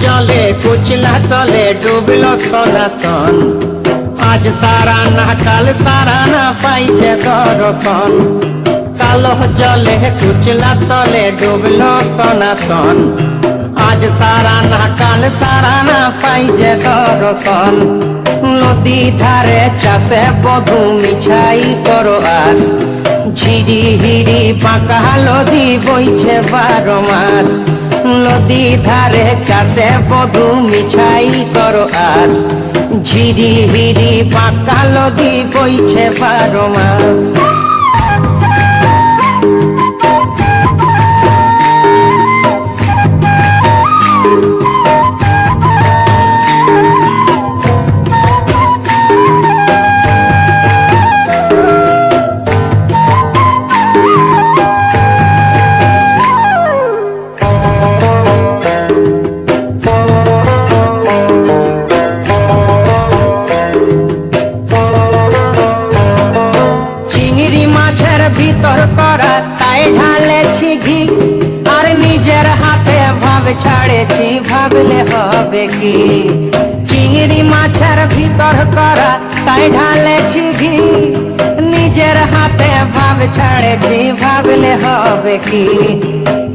जले कुचला तले डूबलो सनातन आज सारा ना काल सारा ना पाइछे दर्शन कालो जले कुचला तले डूबलो सनातन आज सारा ना काल सारा ना पाइछे दर्शन नदी धारे चाषे बधू मिछाई करो आस झिरी हिरी बाঁকা নদী বইছে 12 মাস নদী ধারে চাষে বধু মিছাই করো আস ঝিরি হিরি বাঁকা নদী বইছে 12 মাস ভিতর করা তাই ঢালেছি ঘি আর নিজের হাতে ভাব ছাড়েছি ভাবলে হবে কি চিংড়ি মাছের ভিতর করা তাই ঢালেছি ঘি নিজের হাতে ভাব ছাড়েছি ভাবলে হবে কি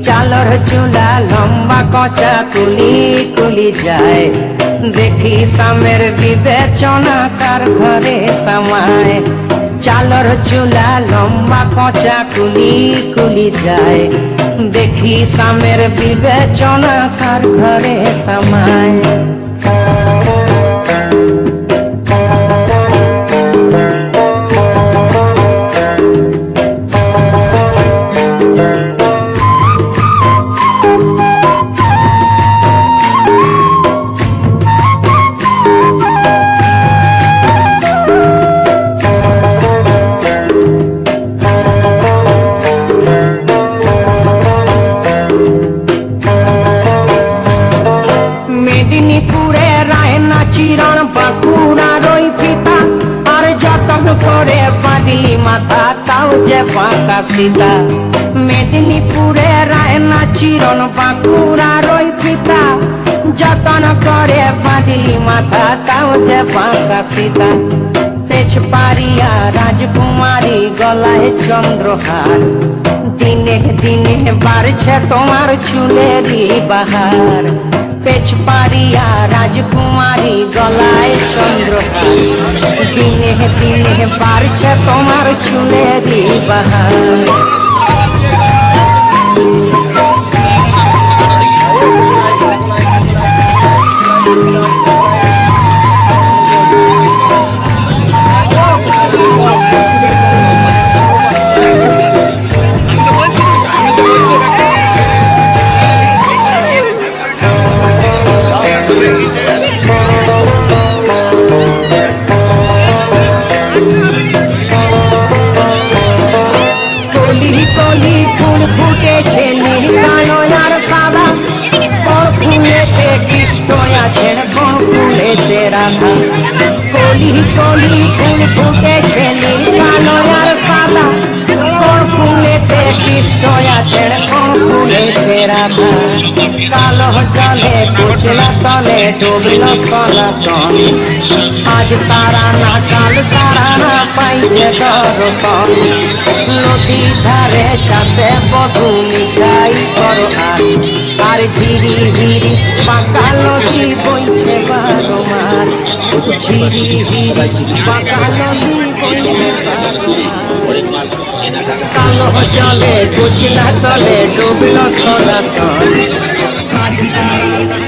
চালর চুলা লম্বা কচা কুলি কুলি যায় দেখি সামের বিবেচনা কার ঘরে সামায় চালর চুলা লম্বা কচা কুলি কুলি যায় দেখি সামের বিবেচনা কার ঘরে সামায় মেদিনীপুরে রায়না চিরণ বাঁকুড়ার ওই পিতা আর যতন করে বাঁধি মাথা তাও যে বাঁকা সীতা মেদিনীপুরে রায়না চিরণ বাঁকুড়ার ওই পিতা যতন করে বাঁধি মাথা তাও যে বাঁকা সীতা তেজপাড়িয়া রাজকুমারী গলায় চন্দ্রহার দিনে দিনে বাড়ছে তোমার চুলেরই বাহার তেজপাড়িয়া রাজকুমারী গলায় চন্দ্রহার দিনে দিনে বাড়ছে তোমার চুলেরই বাহার কলি ফুল ফুটেছে নীল কালো আর সাদা কোন ফুলেতে কৃষ্ণ আছেন কোন ফুলেতে রাধা কলি কলি ফুল ফুটেছে নীল কালো আর সাদা কোন ফুলেতে কৃষ্ণ আছেন কোন ফুলেতে রাধা কালো জলে কুচলা তলে ডুবলো সনাতন আজ সারা না কাল সারা না পাইছে দর্শন নদী ধারে চাষে বধু মিঠাই করো আর ঝিরি হিরি বাঁকা নদী বইছে 12 মাস ঝিরি হিরি বাঁকা নদী বইছে 12 মাস কালো জলে কুচলা তলে ডুবলো সনাতন আজ সারা